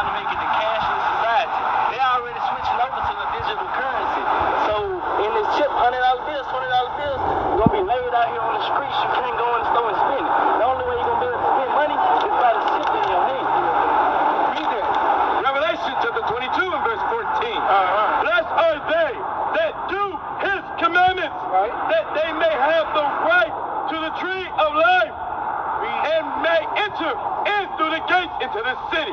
trying to make it the cashless society. They already switching over to the digital currency. So in this chip, $100 bills, $20 bills, you're gonna be laid out here on the streets. You can't go in the store and spend it. The only way you're gonna be able to spend money is by the chip in your hand. Read that. Revelation chapter 22 and verse 14. Blessed are they that do his commandments, that they may have the right to the tree of life, and may enter in through the gates into the city.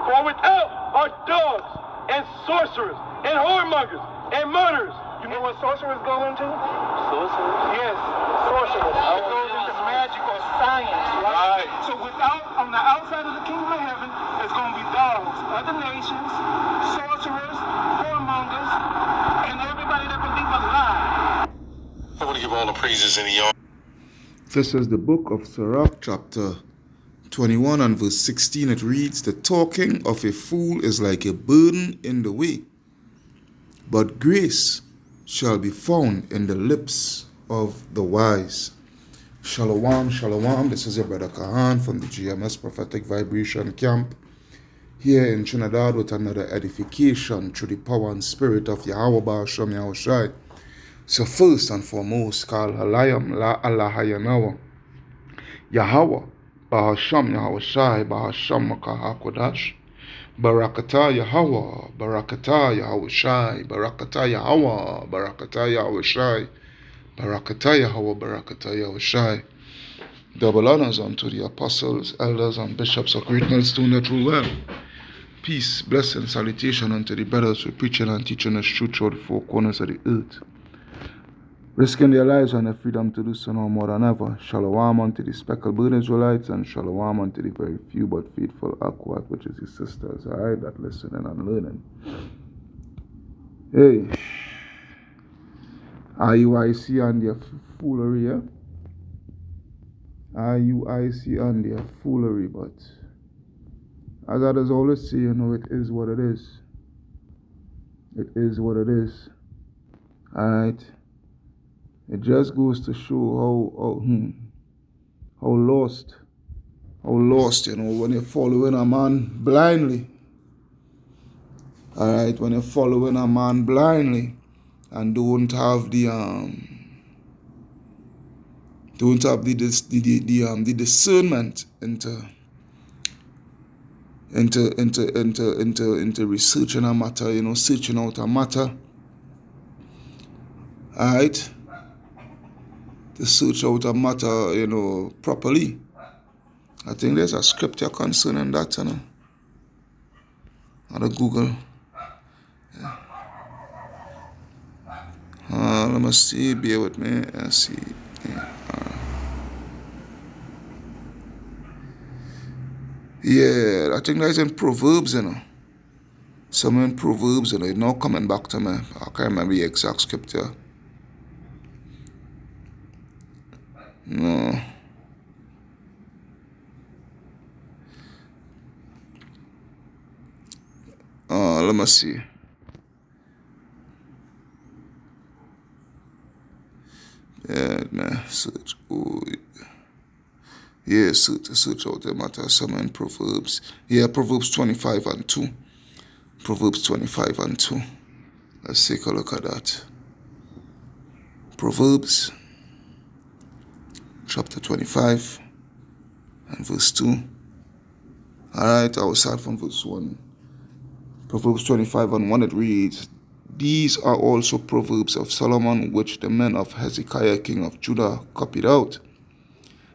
For without are dogs and sorcerers and whoremongers and murderers. You know what sorcerers go into? Sorcerers? Yes, sorcerers. It goes into magic or science, right? So on the outside of the kingdom of heaven, there's going to be dogs, other nations, sorcerers, whoremongers, and everybody that believes a lie. I want to give all the praises in the honor. This is the book of Sirach, chapter 21 and verse 16. It reads, "The talking of a fool is like a burden in the way, but grace shall be found in the lips of the wise." Shalom, shalom. This is your brother Kahan from the GMS Prophetic Vibration Camp here in Trinidad with another edification through the power and spirit of Yahweh Ba'ashem Yahushai. So first and foremost, call Halayam La Allah Hayanawa Yahweh Ba'ashem Yahushai Ba'ashem Makahakodash Barakata Yahweh Barakata Yahushai Barakata Yahweh Barakata Yahushai Barakata Yahweh Barakata Yahushai. Double honors unto the apostles, elders, and bishops of Great Millstone that rule well. Peace, blessing, salutation unto the brothers who preaching and teaching us truth through the four corners of the earth, risking their lives and their freedom to do so no more than ever. Shalom unto the speckled bird Israelites, and shalom unto the very few but faithful Akwat, which is his sisters, alright, that listening and learning. Hey, IUIC and their foolery, yeah? IUIC and their foolery, but as I just always say, it is what it is. It is what it is. Alright? It just goes to show how lost, when you're following a man blindly. Alright, when you're following a man blindly and don't have the discernment into researching a matter, searching out a matter. Alright? To search out a matter, properly. I think there's a scripture concerning that, On the Google. Yeah. Let me see, bear with me. Let's see. Yeah, I think that's in Proverbs, Some in Proverbs, It's now coming back to me. I can't remember the exact scripture. No. Let me see. Yeah, man. Search. Oh, yeah, search out the matter. Some in Proverbs. Yeah, Proverbs 25 and 2. Proverbs 25 and 2. Let's take a look at that. Proverbs chapter 25 and verse 2. Alright, I will start from verse 1. Proverbs 25 and 1, it reads, "These are also proverbs of Solomon, which the men of Hezekiah king of Judah copied out.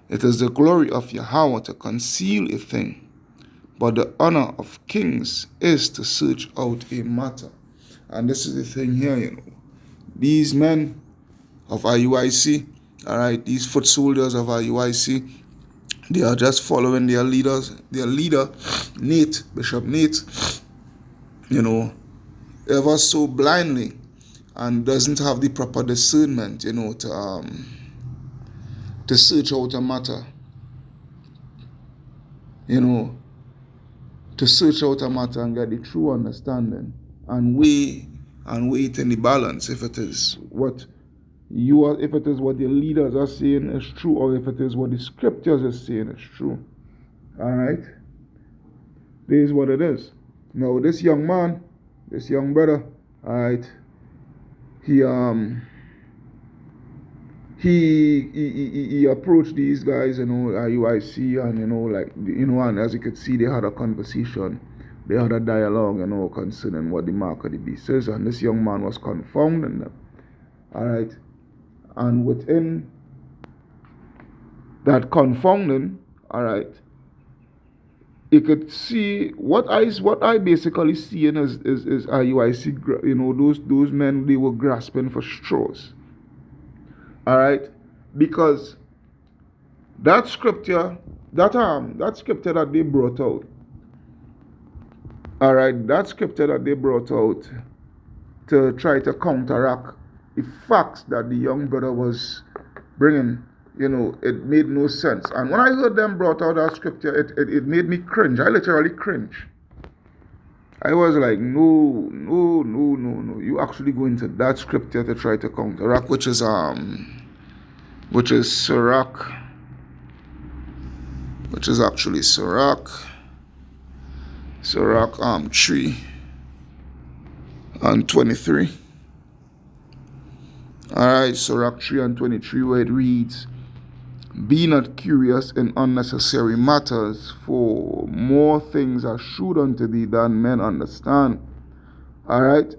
It is the glory of Yahweh to conceal a thing, but the honor of kings is to search out a matter." And this is the thing here, These men of IUIC, alright, these foot soldiers of IUIC, they are just following their leader, Nate, Bishop Nate, ever so blindly, and doesn't have the proper discernment, to search out a matter, to search out a matter and get the true understanding and weigh it in the balance if it is what the leaders are saying is true, or if it is what the scriptures are saying is true. Alright? This is what it is. Now this young man, this young brother, all right, he approached these guys, IUIC, and and as you could see, they had a conversation, they had a dialogue, concerning what the mark of the beast is, and this young man was confounding them, all right, and within that confounding, all right, you could see what I basically see is IUIC, those men, they were grasping for straws. All right, because that scripture that they brought out, all right, that scripture that they brought out to try to counteract the facts that the young brother was bringing, it made no sense. And when I heard them brought out that scripture, it made me cringe. I literally cringe. I was like, no. You actually go into that scripture to try to counteract, which is Sirach, which is actually Sirach 3 and 23. Alright, Sirach 3 and 23, where it reads, "Be not curious in unnecessary matters, for more things are shewed unto thee than men understand." Alright?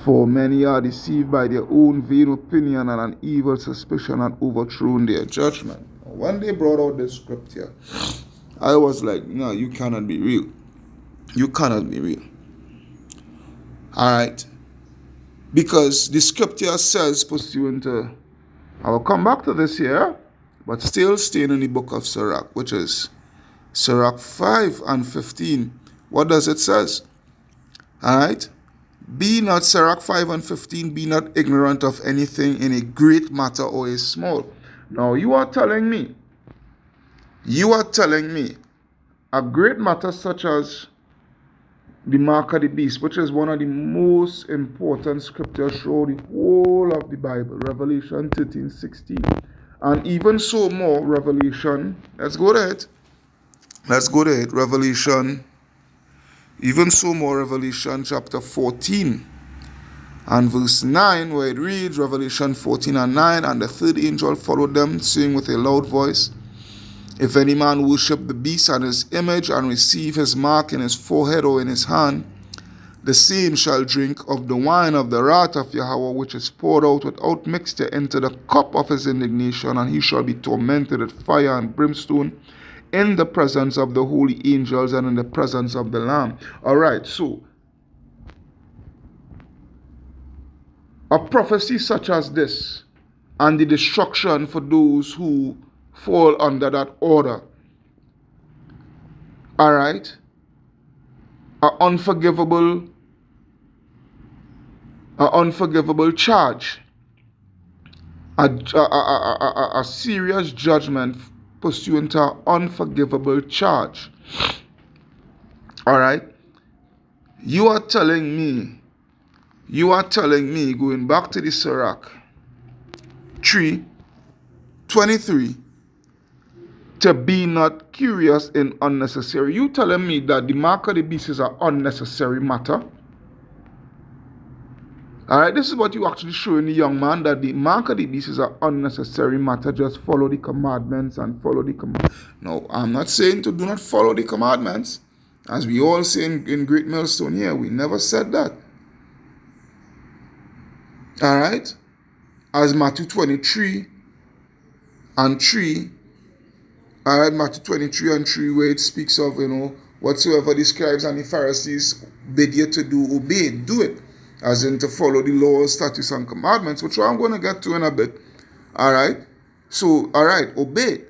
"For many are deceived by their own vain opinion, and an evil suspicion and overthrown their judgment." When they brought out this scripture, I was like, no, you cannot be real. You cannot be real. Alright? Because the scripture says, pursuant to, I will come back to this here, but still staying in the book of Sirach, which is Sirach 5 and 15. What does it says? Alright? "Be not," Sirach 5 and 15, "be not ignorant of anything in a great matter or a small." Now you are telling me a great matter such as the mark of the beast, which is one of the most important scriptures throughout the whole of the Bible, Revelation 13:16, and even so more, Revelation, let's go to it, Revelation, even so more, Revelation chapter 14 and verse 9, where it reads, Revelation 14 and 9, "And the third angel followed them, saying with a loud voice, If any man worship the beast and his image, and receive his mark in his forehead or in his hand, the same shall drink of the wine of the wrath of Yahweh, which is poured out without mixture into the cup of his indignation, and he shall be tormented with fire and brimstone in the presence of the holy angels and in the presence of the Lamb." Alright, so a prophecy such as this, and the destruction for those who fall under that order, alright, an unforgivable charge, a serious judgment pursuant to an unforgivable charge. Alright, you are telling me, going back to the Sirach 3:23, to be not curious in unnecessary. You telling me that the mark of the beast is an unnecessary matter? Alright, this is what you actually showing the young man, that the mark of the beast is an unnecessary matter. Just follow the commandments and follow the commandments. No, I'm not saying to do not follow the commandments. As we all say in Great Millstone here, we never said that. Alright? As Matthew 23 and 3, alright, Matthew 23 and 3, where it speaks of, whatsoever the scribes and the Pharisees bid you to do, obey, do it. As in to follow the laws, statutes, and commandments, which I'm going to get to in a bit. Alright? So, alright, obey.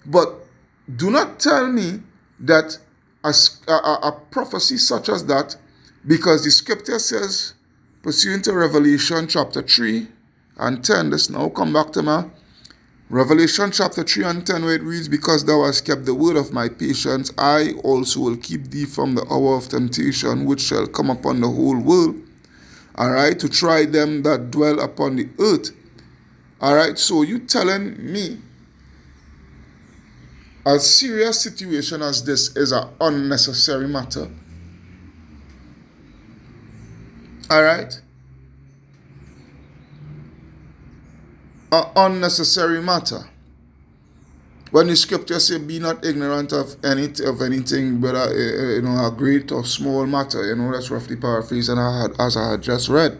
But do not tell me that a prophecy such as that, because the scripture says, pursuant to Revelation chapter 3 and 10, this now come back to my Revelation chapter 3 and 10, where it reads, "Because thou hast kept the word of my patience, I also will keep thee from the hour of temptation, which shall come upon the whole world, alright, to try them that dwell upon the earth." Alright, so you telling me a serious situation as this is an unnecessary matter. All right? An unnecessary matter. When the scripture say, "Be not ignorant of anything, whether a great or small matter," that's roughly paraphrasing as I had just read.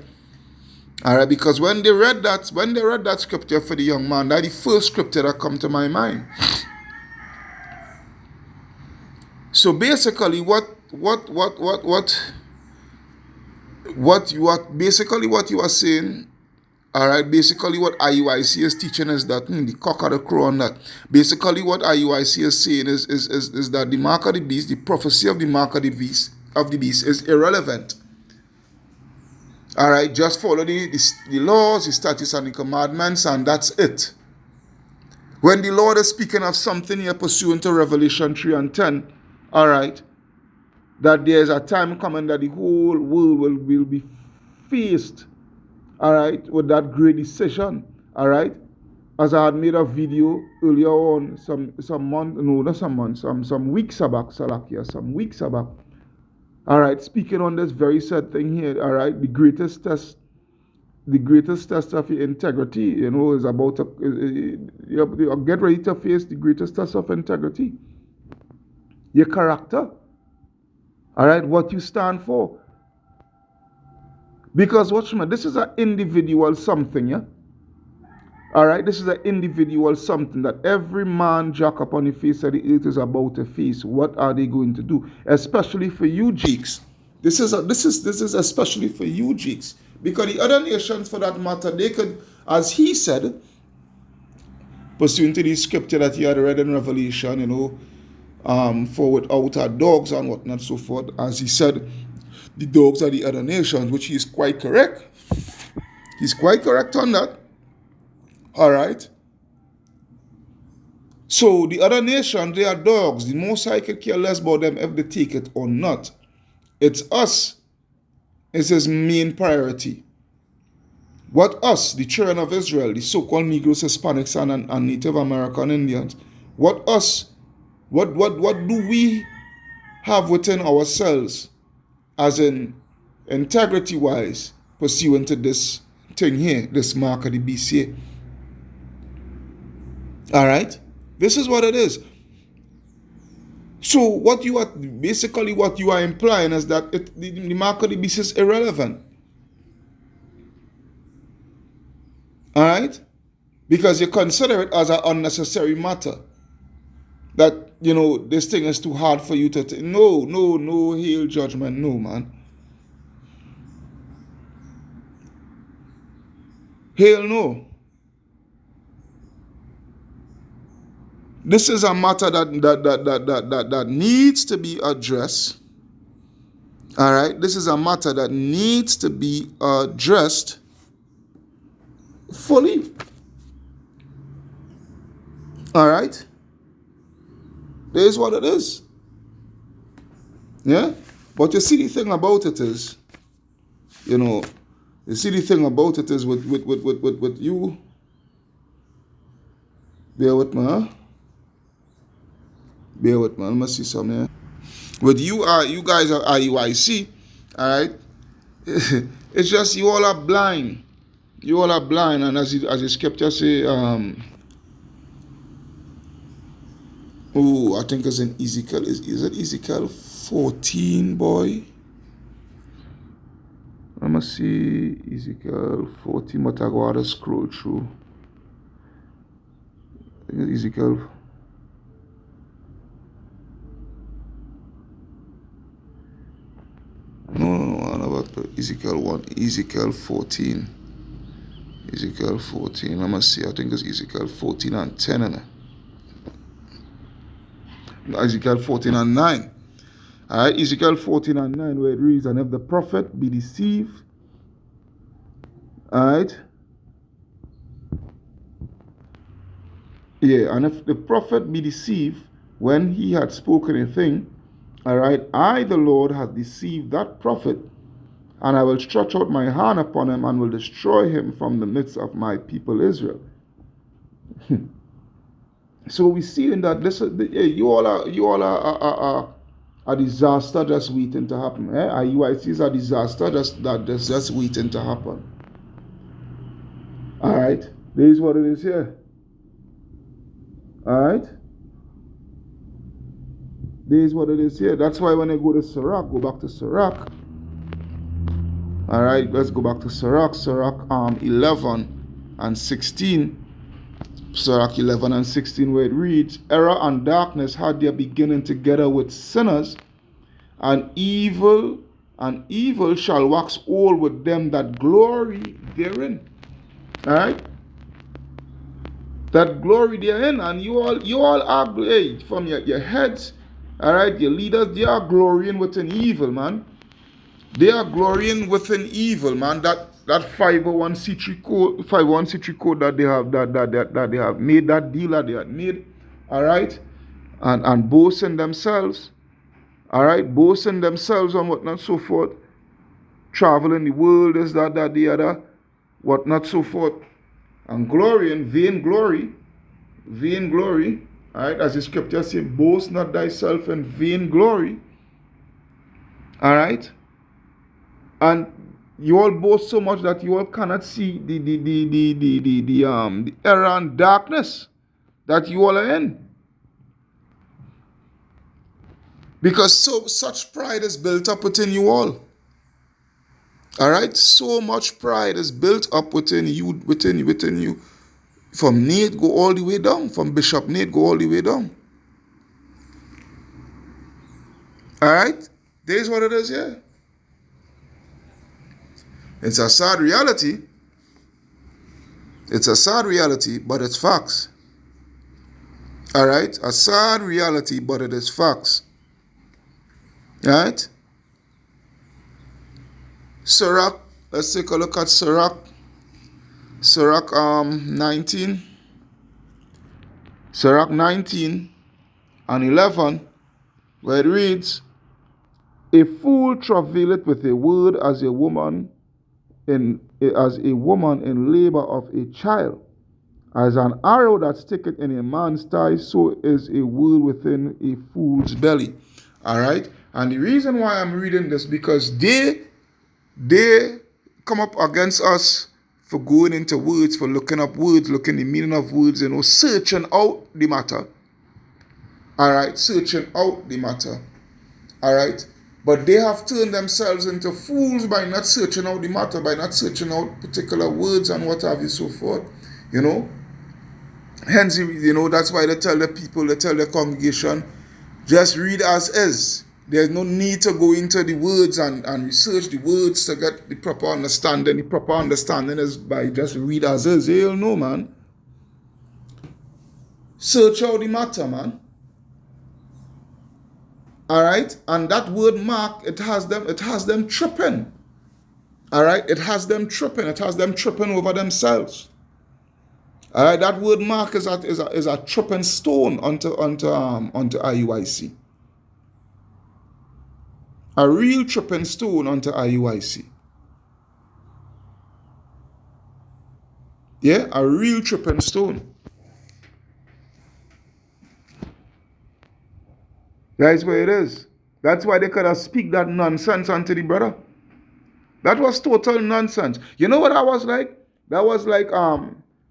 All right, because when they read that scripture for the young man, that's the first scripture that come to my mind. So basically, what you are saying. All right, basically what IUIC is teaching is that the cock of the crow on that. Basically what IUIC is saying is that the mark of the beast, the prophecy of the mark of the beast is irrelevant. All right, just follow the laws, the statutes, and the commandments, and that's it. When the Lord is speaking of something here pursuant to Revelation 3 and 10, all right, that there is a time coming that the whole world will be faced, all right, with that great decision, all right. As I had made a video earlier on, some weeks back, all right, speaking on this very sad thing here, all right, the greatest test of your integrity, is about you get ready to face the greatest test of integrity, your character, all right, what you stand for. Because watch me, this is an individual something, yeah? All right, this is an individual something that every man jack upon the face of the earth is about to face. What are they going to do? Especially for you, Jeeks. This is especially for you, Jeeks. Because the other nations, for that matter, they could, as he said, pursuant to the scripture that he had read in Revelation, for without our dogs and whatnot, so forth, as he said, the dogs are the other nations, which he is quite correct. He's quite correct on that. All right. So the other nations, they are dogs. The Most High could care less about them if they take it or not. It's us. It's his main priority. What us, the children of Israel, the so-called Negroes, Hispanics, and Native American Indians, what do we have within ourselves, as in integrity-wise, pursuant to this thing here, this mark of the beast here? All right, this is what it is. So what you are implying is that the mark of the beast is irrelevant. All right, because you consider it as an unnecessary matter. That this thing is too hard for you to no hail judgment, no man. Hail no. This is a matter that needs to be addressed. All right, this is a matter that needs to be addressed fully. All right, there is what it is. Yeah, but you see the thing about it is, with you. Bear with me, huh? Bear with me. Let me see something here. With you guys are IUIC, all right? It's just you all are blind. You all are blind, and as the scripture say, I think it's in Ezekiel. Is it Ezekiel 14, boy? Let me see Ezekiel 14. But I gotta scroll through. I think it's Ezekiel. No, about Ezekiel 1. Ezekiel 14. Ezekiel 14. Let me see. I think it's Ezekiel 14 and 10. And Ezekiel 14 and 9. All right, Ezekiel 14 and 9, where it reads, "And if the prophet be deceived," all right, yeah, "and if the prophet be deceived when he had spoken a thing, all right, I, the Lord, have deceived that prophet, and I will stretch out my hand upon him and will destroy him from the midst of my people Israel." So we see in that this, you all are a disaster just waiting to happen. IUIC is a disaster that's just waiting to happen. All right, this is what it is here. All right, this is what it is here. That's why when I go to Sirach, go back to Sirach. All right, let's go back to Sirach. Sirach 11 and 16. Sirach 11 and 16, where it reads, error and darkness had their beginning together with sinners, and evil shall wax old with them that glory therein. All right, that glory therein, and you all are, hey, from your heads, all right, your leaders, they are glorying within evil, man. They are glorying within evil, man. That 501c3 code that they have that they have made, that deal that they had made, all right, and boasting themselves, all right, boasting themselves and whatnot so forth, traveling the world, is that the other, whatnot so forth, and glorying, vain glory, all right, as the scripture says, boast not thyself in vain glory, all right. And you all boast so much that you all cannot see the error and darkness that you all are in. Because such pride is built up within you all. All right? So much pride is built up within you. From Nate go all the way down. From Bishop Nate go all the way down. All right? There's what it is here. It's a sad reality. It's a sad reality, but it's facts. All right? A sad reality, but it is facts. All right? Sirach, let's take a look at Sirach. Sirach 19. Sirach 19 and 11, where it reads, a fool travaileth with a word as a woman in labor of a child. As an arrow that sticketh in a man's thigh, so is a word within a fool's belly. All right? And the reason why I'm reading this, because they come up against us for going into words, for looking up words, looking the meaning of words, searching out the matter. All right? Searching out the matter. All right? But they have turned themselves into fools by not searching out the matter, by not searching out particular words and what have you, so forth. Hence, that's why they tell the people, they tell the congregation, just read as is. There's no need to go into the words and research the words to get the proper understanding. The proper understanding is by just read as is. Hell no, man. Search out the matter, man. All right, and that word mark, it has them tripping. All right, it has them tripping over themselves. All right, that word mark is a tripping stone onto IUIC. A real tripping stone onto IUIC. Yeah, a real tripping stone. That's where it is. That's why they could have speak that nonsense onto the brother. That was total nonsense. You know what I was like? That was like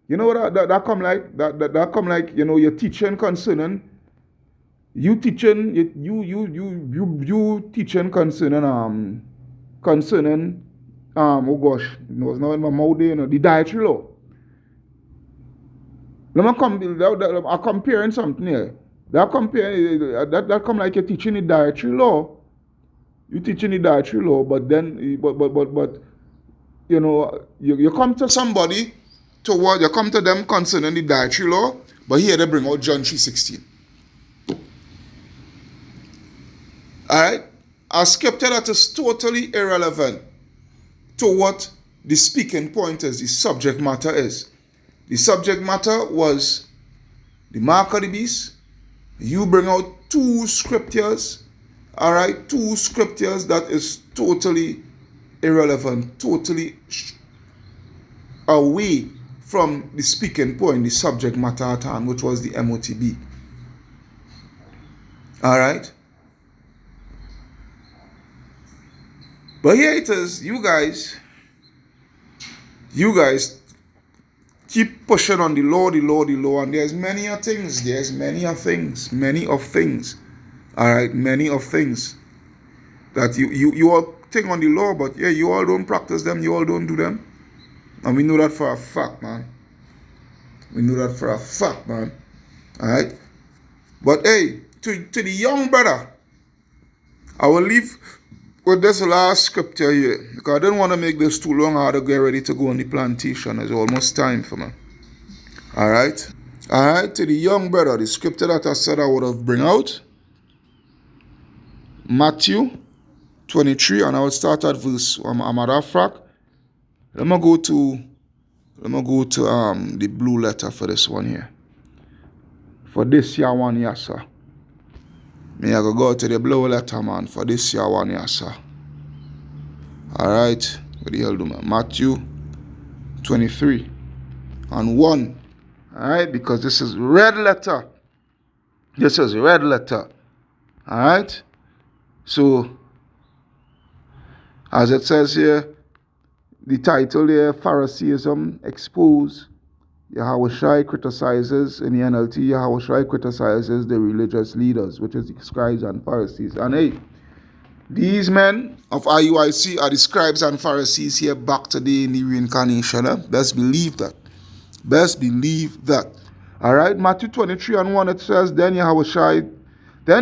you know what that come like? That come like, you're teaching concerning. You teaching teaching concerning oh gosh, it was not in my mouth, the dietary law. I'm comparing something here. That come like you're teaching the dietary law. You're teaching the dietary law, but then you come to somebody you come to them concerning the dietary law, but here they bring out John 3:16. Alright? A scripture that is totally irrelevant to what the speaking point is, the subject matter is. The subject matter was the mark of the beast. You bring out two scriptures, all right, two scriptures that is totally irrelevant, totally away from the speaking point, the subject matter at hand, which was the M.O.T.B. Alright? But here it is, you guys keep pushing on the law, and there's many of things, alright, many of things that you all think on the law, but yeah, you all don't practice them, you all don't do them. And we know that for a fact, man. Alright? But hey, to the young brother, I will leave with this last scripture here, because I don't want to make this too long. I had to get ready to go on the plantation. It's almost time for me. Alright? Alright, to the young brother, the scripture that I said I would have bring out, Matthew 23, and I will start at verse Amadafrak. Let me go to the blue letter for this one here. For this year one, yes, sir. Me I go to the blue letter, man, for this year one, yes, sir. Alright, what the hell do man? Matthew 23 and 1. Alright, because this is red letter. Alright? So, as it says here, the title here, Phariseeism Exposed. Yahushai criticizes, in the NLT, Yahushai criticizes the religious leaders, which is the scribes and Pharisees. And hey, these men of IUIC are the scribes and Pharisees here back today in the reincarnation. Best believe that. Alright, Matthew 23 and 1, it says, Then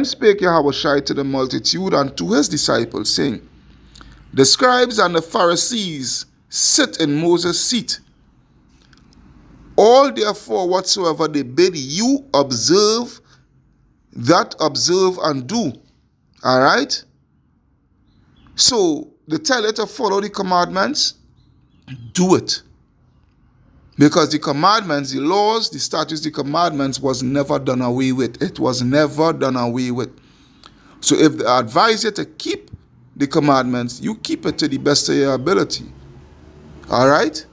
spake Yahushai to the multitude and to his disciples, saying, The scribes and the Pharisees sit in Moses' seat. All therefore whatsoever they bid you observe, that observe and do. Alright? So, they tell you to follow the commandments, do it. Because the commandments, the laws, the statutes, the commandments was never done away with. It was never done away with. So if they advise you to keep the commandments, you keep it to the best of your ability. Alright?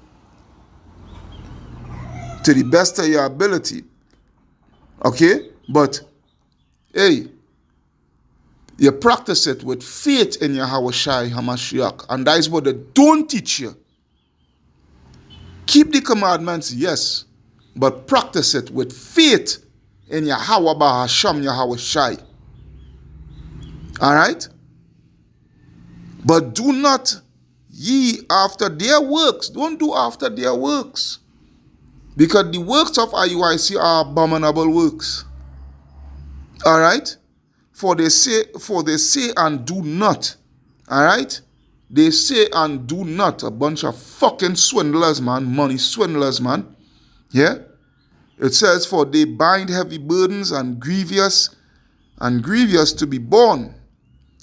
To the best of your ability. Okay? But, hey, you practice it with faith in Yahushai HaMashiach. And that is what they don't teach you. Keep the commandments, yes. But practice it with faith in Yahweh Bahasham Yahushai. Alright? But do not ye after their works. Don't do after their works. Because the works of IUIC are abominable works. Alright? For they say and do not. Alright? They say and do not. A bunch of fucking swindlers, man. Money swindlers, man. Yeah? It says, for they bind heavy burdens and grievous to be borne,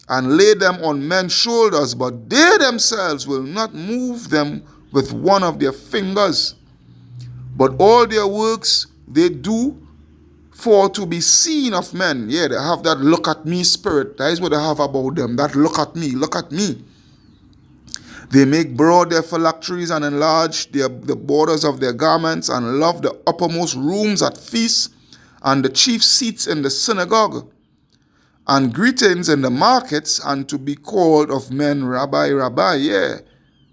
and lay them on men's shoulders, but they themselves will not move them with one of their fingers. But all their works they do for to be seen of men. Yeah, they have that look at me spirit. That is what they have about them. That look at me, look at me. They make broad their phylacteries and enlarge the borders of their garments, and love the uppermost rooms at feasts and the chief seats in the synagogue, and greetings in the markets, and to be called of men, Rabbi, Rabbi.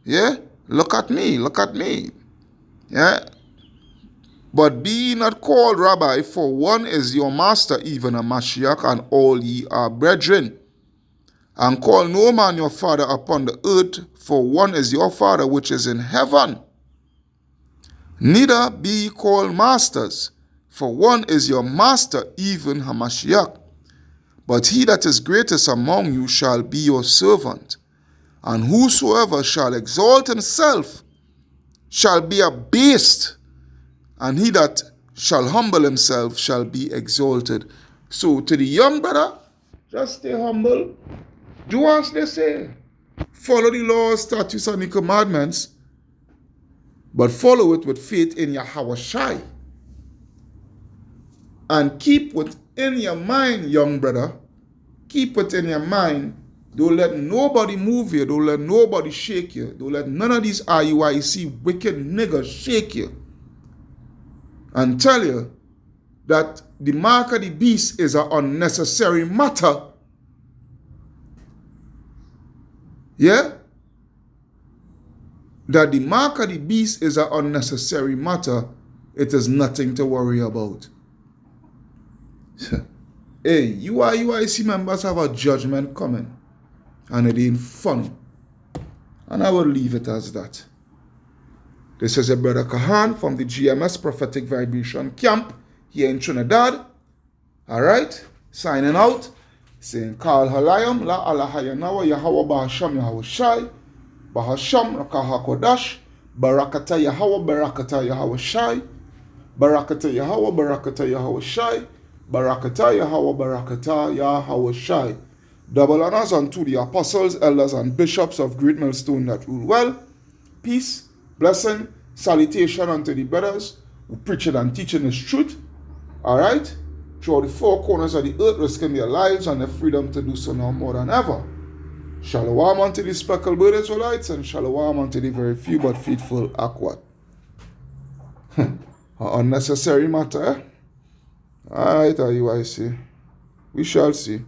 Yeah, look at me, yeah. But be ye not called Rabbi, for one is your master, even a Mashiach, and all ye are brethren. And call no man your father upon the earth, for one is your Father which is in heaven. Neither be ye called masters, for one is your master, even Hamashiach. But he that is greatest among you shall be your servant. And whosoever shall exalt himself shall be abased, and he that shall humble himself shall be exalted. So to the young brother, just stay humble. Do as they say. Follow the laws, statutes, and the commandments, but follow it with faith in Yahushai. And keep within your mind, young brother, keep it in your mind. Don't let nobody move you. Don't let nobody shake you. Don't let none of these IUIC wicked niggas shake you. and tell you that the mark of the beast is an unnecessary matter. Yeah? That the mark of the beast is an unnecessary matter. It is nothing to worry about. Hey, IUIC members have a judgment coming. And it ain't funny. And I will leave it as that. This is your brother Kahan from the GMS Prophetic Vibration Camp here in Trinidad. Alright? Signing out. Saying Kal Halayam La Alahayanawa Yahawah Bahasham Yahweh Shai Bahasham Rakaha Kodash Barakata Yahawah Barakata Yahweh Shai Barakata Yahawah Barakata Yahweh Shai Barakata Yahawah Barakata Yahweh Shai. Double honors unto the apostles, elders, and bishops of Great Millstone that rule well. Peace, blessing, salutation unto the brothers who preach it and teaching this truth. Alright? Throughout the four corners of the earth, risking their lives and their freedom to do so now more than ever. Shalom unto the speckled bird Israelites, and shalom unto the very few but faithful Akwat. An unnecessary matter, eh? Alright, IUIC. We shall see.